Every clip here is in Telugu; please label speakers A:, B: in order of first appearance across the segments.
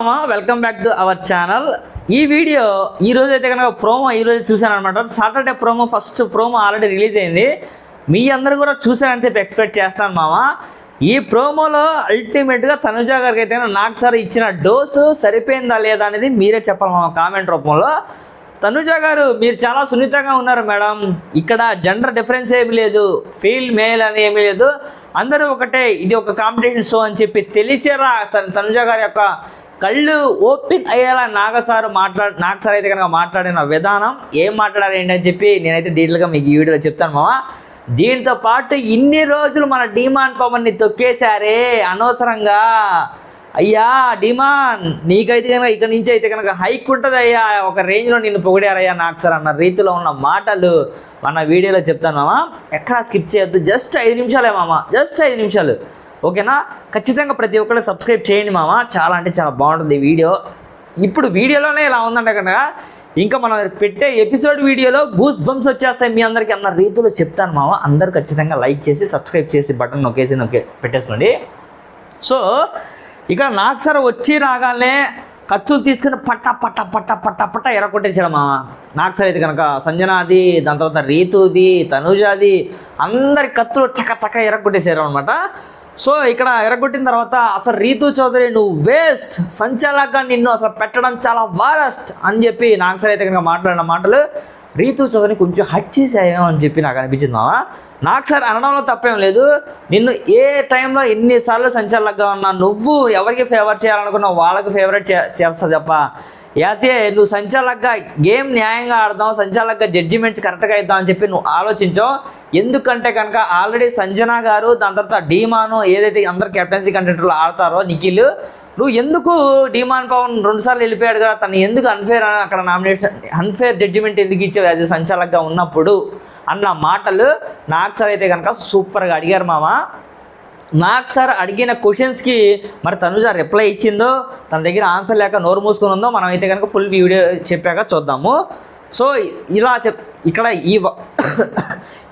A: Welcome back to our channel. ఈ వీడియో ఈ రోజు అయితే కనుక ప్రోమో ఈరోజు చూశాను అనమాట. Saturday promo first promo already release అయింది. మీ అందరూ కూడా చూసారని చెప్పి ఎక్స్పెక్ట్ చేస్తాను మామ. ఈ ప్రోమోలో అల్టిమేట్గా తనుజా గారికి అయితే నాకు సార్ ఇచ్చిన డోసు సరిపోయిందా లేదా అనేది మీరే చెప్పాలి మామ కామెంట్ రూపంలో. తనుజా గారు మీరు చాలా సున్నితంగా ఉన్నారు మేడం. ఇక్కడ జెండర్ డిఫరెన్స్ ఏమీ లేదు, ఫీల్ మేల్ అని ఏమీ లేదు, అందరూ ఒకటే, ఇది ఒక కాంపిటీషన్ షో అని చెప్పి తెలిసేరా తనుజా గారి యొక్క కళ్ళు ఓపెన్ అయ్యేలా నాగ సార్ అయితే కనుక మాట్లాడిన విధానం ఏం మాట్లాడారు ఏంటని చెప్పి నేనైతే డీటెయిల్గా మీకు ఈ వీడియోలో చెప్తాను మామ. దీంతో పాటు ఇన్ని రోజులు మన డిమాండ్ పవన్ని తొక్కేశారే అనవసరంగా. అయ్యా డిమాండ్, నీకైతే కనుక ఇక్కడి నుంచి అయితే కనుక హైక్ ఉంటుంది అయ్యా, ఒక రేంజ్లో నిన్ను పొగిడారయ్యా నాకు సార్ అన్న రీతిలో ఉన్న మాటలు మన వీడియోలో చెప్తాను మామ. ఎక్కడా స్కిప్ చేయొద్దు, జస్ట్ 5 నిమిషాలే మామ, జస్ట్ 5 నిమిషాలు, ఓకేనా? ఖచ్చితంగా ప్రతి ఒక్కరు సబ్స్క్రైబ్ చేయండి మామ. చాలా అంటే చాలా బాగుంటుంది వీడియో. ఇప్పుడు వీడియోలోనే ఇలా ఉందంటే కనుక ఇంకా మనం పెట్టే ఎపిసోడ్ వీడియోలో గూస్ బంప్స్ వచ్చేస్తాయి మీ అందరికీ అన్న రీతిలో చెప్తాను మామ. అందరూ ఖచ్చితంగా లైక్ చేసి సబ్స్క్రైబ్ చేసి బటన్ నొక్కేసి పెట్టేసుకోండి. సో ఇక్కడ నాకు సార్ వచ్చి రాగానే కత్తులు తీసుకుని పట్ట పట్ట పట్ట పట్ట పట్ట ఎరగొట్టేసాడు మామ. నాకు సార్ అయితే కనుక సంజనాది, దాని తర్వాత రీతుది, తనుజాది, అందరి కత్తులు చక్క చక్క ఎరగొట్టేసారు అనమాట. సో ఇక్కడ ఎరగొట్టిన తర్వాత అసలు రీతు చౌదరి నువ్వు వేస్ట్, సంచాలకంగా నిన్ను అసలు పెట్టడం చాలా వారస్ట్ అని చెప్పి నాకు సార్ అయితే కనుక మాట్లాడిన మాటలు రీతు చౌదరిని కొంచెం హట్ చేసాయేమో అని చెప్పి నాకు అనిపించింది మామ. నాకు సార్ అనడంలో తప్పేం లేదు. నిన్ను ఏ టైంలో ఎన్నిసార్లు సంచాలకంగా ఉన్నా, నువ్వు ఎవరికి ఫేవర్ చేయాలనుకున్నావు వాళ్ళకి ఫేవరెట్ చేస్తా తప్ప యాసే నువ్వు సంచాలకంగా గేమ్ న్యాయంగా ఆడదాం, సంచాలకంగా జడ్జిమెంట్స్ కరెక్ట్గా ఇద్దాం అని చెప్పి నువ్వు ఆలోచించావు. ఎందుకంటే కనుక ఆల్రెడీ సంజన గారు, దాని తర్వాత డీమాను ఏదైతే అందరు కెప్టెన్సీ కంటెంటర్లు ఆడతారో నిఖిల్, నువ్వు ఎందుకు డిమాండ్ పవన్ 2 సార్లు వెళ్ళిపోయాడు కదా, తను ఎందుకు అక్కడ అన్ఫేర్ జడ్జిమెంట్ ఎందుకు ఇచ్చావు యాజ్ సంచాలకంగా ఉన్నప్పుడు అన్న మాటలు నాకు సార్ అయితే కనుక సూపర్గా అడిగారు మామ. నాకు సార్ అడిగిన క్వశ్చన్స్కి మరి తనుజా రిప్లై ఇచ్చిందో, తన దగ్గర ఆన్సర్ లేక నోరు మూసుకొని ఉందో మనం అయితే కనుక ఫుల్ వీడియో చెప్పాక చూద్దాము. సో ఇలా ఇక్కడ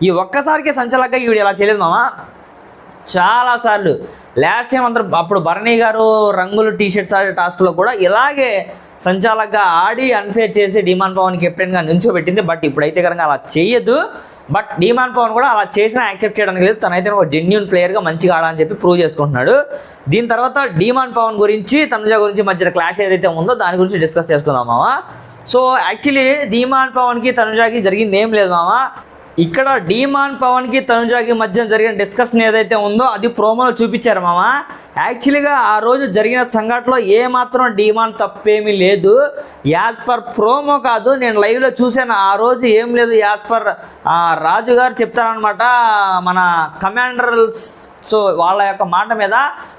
A: ఈ ఒక్కసారికి సంచాలకంగా ఈ వీడియో ఇలా చేయలేదు మామ, చాలాసార్లు. లాస్ట్ టైం అందరూ అప్పుడు భరణి గారు రంగులు టీషర్ట్స్ ఆడే టాస్క్లో కూడా ఇలాగే సంచాలకంగా ఆడి అన్ఫేర్ చేసి డిమాండ్ పవన్ కెప్టెన్గా నుంచోబెట్టింది. బట్ ఇప్పుడైతే కనుక అలా చేయొద్దు. బట్ డిమాండ్ పవన్ కూడా అలా చేసినా యాక్సెప్ట్ చేయడానికి లేదు. తనైతే ఒక జెన్యూన్ ప్లేయర్గా మంచిగా ఆడాలని చెప్పి ప్రూవ్ చేసుకుంటున్నాడు. దీని తర్వాత డిమాండ్ పవన్ గురించి తనుజా గురించి మధ్య క్లాష్ ఏదైతే ఉందో దాని గురించి డిస్కస్ చేసుకుందాం మామ. సో యాక్చువల్లీ డిమాండ్ పవన్కి తనుజాకి జరిగింది ఏం లేదు మామ. ఇక్కడ డిమాండ్ పవన్కి తనుజాకి మధ్య జరిగిన డిస్కషన్ ఏదైతే ఉందో అది ప్రోమోలో చూపించారు మామ. యాక్చువల్గా ఆ రోజు జరిగిన సంఘటనలో ఏమాత్రం డిమాండ్ తప్పేమీ లేదు. యాజ్ పర్ ప్రోమో కాదు, నేను లైవ్లో చూశాను. ఆ రోజు ఏం లేదు, యాజ్ పర్ రాజు గారు చెప్తారనమాట మన కమాండర్స్. సో వాళ్ళ యొక్క మాట మీద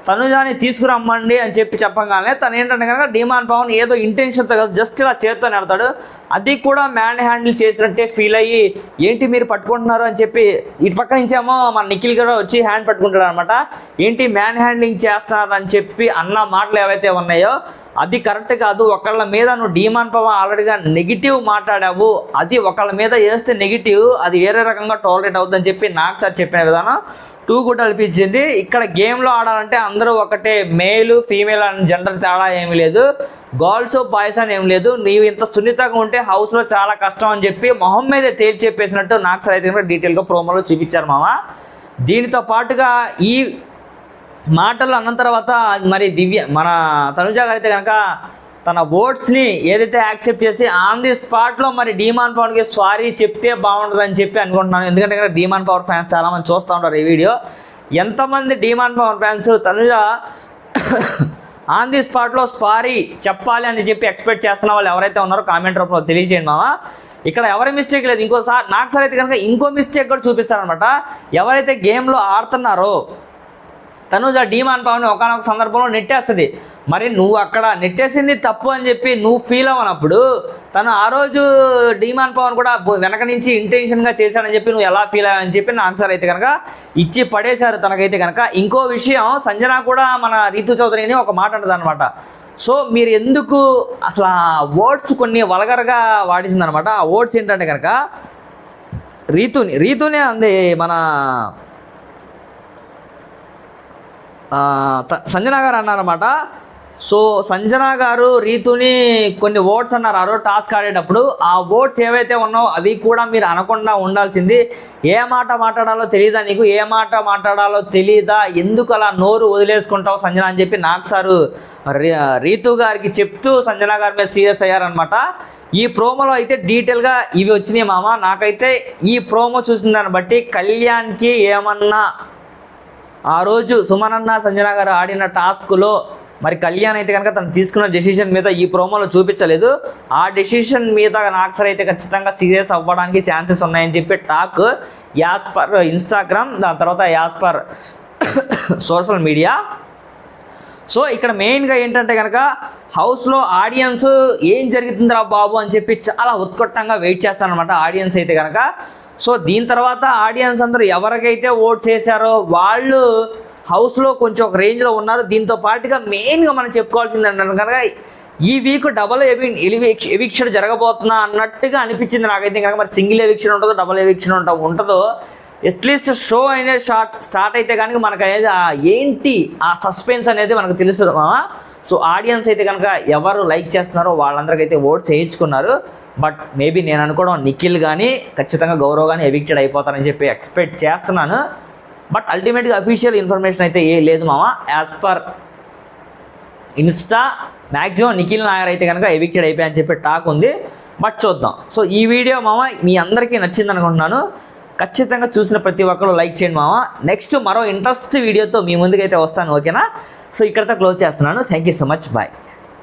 A: తనుజాని తీసుకురమ్మండి అని చెప్పి చెప్పగానే తను ఏంటంటే కనుక డిమాండ్ పవన్ ఏదో ఇంటెన్షన్తో కాదు, జస్ట్ ఇలా చేతితో నెడతాడు. అది కూడా మ్యాన్ హ్యాండిల్ చేసినట్టే ఫీల్ అయ్యి ఏంటి మీరు పట్టుకుంటున్నారు అని చెప్పి ఇటు పక్క నుంచేమో మన నిఖిల్ గారు వచ్చి హ్యాండ్ పట్టుకుంటాడు అనమాట. ఏంటి మ్యాన్ హ్యాండ్లింగ్ చేస్తున్నారు అని చెప్పి అన్న మాటలు ఏవైతే ఉన్నాయో అది కరెక్ట్ కాదు. ఒకళ్ళ మీద నువ్వు డిమాండ్ పవన్ ఆల్రెడీగా నెగిటివ్ మాట్లాడావు, అది ఒకళ్ళ మీద వేస్తే నెగిటివ్, అది వేరే రకంగా టాలరేట్ అవుతుందని చెప్పి నాకు సార్ చెప్పిన విధానం టూ గుడ్ అనిపించింది. ఇక్కడ గేమ్లో ఆడాలంటే అందరూ ఒకటే, మేలు ఫీమేల్ అని జెండర్ తేడా ఏమీ లేదు, గర్ల్స్ బాయ్స్ అని ఏం లేదు. నీవు ఇంత సున్నితంగా ఉంటే హౌస్లో చాలా కష్టం అని చెప్పి మొహం మీద తేల్చి చెప్పేసినట్టు నాకు సార్ అయితే డీటెయిల్గా ప్రోమోలో చూపించారు మామ. దీనితో పాటుగా ఈ మాటలు అన్న తర్వాత మరి మన తనుజా గారు అయితే కనుక తన ఓట్స్ని ఏదైతే యాక్సెప్ట్ చేసి ఆన్ ది స్పాట్లో మరి డిమాండ్ పవర్కి సారీ చెప్తే బాగుంటుందని చెప్పి అనుకుంటున్నాను. ఎందుకంటే ఇక్కడ డిమాండ్ పవర్ ఫ్యాన్స్ చాలామంది చూస్తూ ఉంటారు ఈ వీడియో. ఎంతమంది demand power fans Tanuja on the స్పాట్లో సారీ చెప్పాలి అని చెప్పి ఎక్స్పెక్ట్ చేస్తున్న వాళ్ళు ఎవరైతే ఉన్నారో కామెంట్ రూపంలో తెలియజేయండి మామ. ఇక్కడ ఎవరి మిస్టేక్ లేదు. ఇంకోసారి నాకు సార్ అయితే కనుక ఇంకో మిస్టేక్ కూడా చూపిస్తారనమాట. ఎవరైతే గేమ్లో ఆడుతున్నారో తనుజా డిమాండ్ పవన్ ఒకనొక సందర్భంలో నెట్టేస్తుంది. మరి నువ్వు అక్కడ నెట్టేసింది తప్పు అని చెప్పి నువ్వు ఫీల్ అవ్వనప్పుడు తను ఆ రోజు డిమాండ్ పవన్ కూడా వెనక నుంచి ఇంటెన్షన్గా చేశాడని చెప్పి నువ్వు ఎలా ఫీల్ అయ్యావని చెప్పి నా ఆన్సర్ అయితే కనుక ఇచ్చి పడేశారు తనకైతే కనుక. ఇంకో విషయం, సంజన కూడా మన రీతు చౌదరిని ఒక మాట అంటుంది అనమాట. సో మీరు ఎందుకు అసలు ఆ వర్డ్స్ కొన్ని వల్గర్గా వాడేసిందనమాట. ఆ వర్డ్స్ ఏంటంటే కనుక రీతునే అంది మన సంజన గారు అన్నారన్నమాట, సో సంజన గారు రీతుని కొన్ని ఓట్స్ అన్నారు ఆ రోజు టాస్క్ ఆడేటప్పుడు. ఆ ఓట్స్ ఏవైతే ఉన్నావో అవి కూడా మీరు అనకుండా ఉండాల్సింది. ఏ మాట మాట్లాడాలో తెలియదా నీకు, ఏ మాట మాట్లాడాలో తెలియదా, ఎందుకు అలా నోరు వదిలేసుకుంటావు సంజన అని చెప్పి నాకు సారు రీతు గారికి చెప్తూ సంజన గారి మీద సీరియస్ అయ్యారనమాట. ఈ ప్రోమోలో అయితే డీటెయిల్గా ఇవి వచ్చినాయి మామ. నాకైతే ఈ ప్రోమో చూసిన దాన్ని బట్టి కళ్యాణ్కి ఏమన్నా ఆ రోజు సుమనన్న సంజన గారు ఆడిన టాస్క్లో మరి కళ్యాణ్ అయితే కనుక తను తీసుకున్న డెసిషన్ మీద ఈ ప్రోమోలో చూపించలేదు. ఆ డెసిషన్ మీద నాకు సరే అయితే ఖచ్చితంగా సీరియస్ అవ్వడానికి ఛాన్సెస్ ఉన్నాయని చెప్పి టాక్ యాజ్ పర్ ఇన్స్టాగ్రామ్, దాని తర్వాత as per social media. So ఇక్కడ మెయిన్గా ఏంటంటే కనుక హౌస్లో ఆడియన్స్ ఏం జరుగుతుందిరా బాబు అని చెప్పి చాలా ఉత్కట్టంగా వెయిట్ చేస్తారనమాట ఆడియన్స్ అయితే కనుక. సో దీని తర్వాత ఆడియన్స్ అందరూ ఎవరికైతే ఓట్ చేశారో వాళ్ళు హౌస్లో కొంచెం ఒక రేంజ్లో ఉన్నారు. దీంతో పాటుగా మెయిన్గా మనం చెప్పుకోవాల్సింది అంటే కనుక ఈ వీక్ డబల్ ఎవిక్షన్ జరగబోతున్నా అన్నట్టుగా అనిపించింది నాకైతే కనుక. మరి సింగిల్ ఎవిక్షన్ ఉంటుందో డబల్ ఎవిక్షన్ ఉంటుందో అట్లీస్ట్ షో అనేది స్టార్ట్ అయితే కనుక మనకు అనేది ఏంటి ఆ సస్పెన్స్ అనేది మనకు తెలుస్తుంది మామ. సో ఆడియన్స్ అయితే కనుక ఎవరు లైక్ చేస్తున్నారో వాళ్ళందరికైతే ఓట్స్ వేయించుకున్నారు. బట్ మేబీ నేను అనుకోవడం నిఖిల్ కానీ ఖచ్చితంగా గౌరవ్ కానీ ఎవిక్టెడ్ అయిపోతారని చెప్పి ఎక్స్పెక్ట్ చేస్తున్నాను. బట్ అల్టిమేట్గా అఫీషియల్ ఇన్ఫర్మేషన్ అయితే ఏ లేదు మామ. As per Insta maximum Nikhil Nair అయితే కనుక ఎవిక్టెడ్ అయిపోయాయని చెప్పి టాక్ ఉంది. బట్ చూద్దాం. సో ఈ వీడియో మామ మీ అందరికీ నచ్చింది అనుకుంటున్నాను. ఖచ్చితంగా చూసిన ప్రతి ఒక్కరు లైక్ చేయండి మామ. నెక్స్ట్ మరో ఇంట్రెస్ట్ వీడియోతో మీ ముందుకైతే వస్తాను, ఓకేనా? సో ఇక్కడితో క్లోజ్ చేస్తున్నాను. Thank you so much, bye.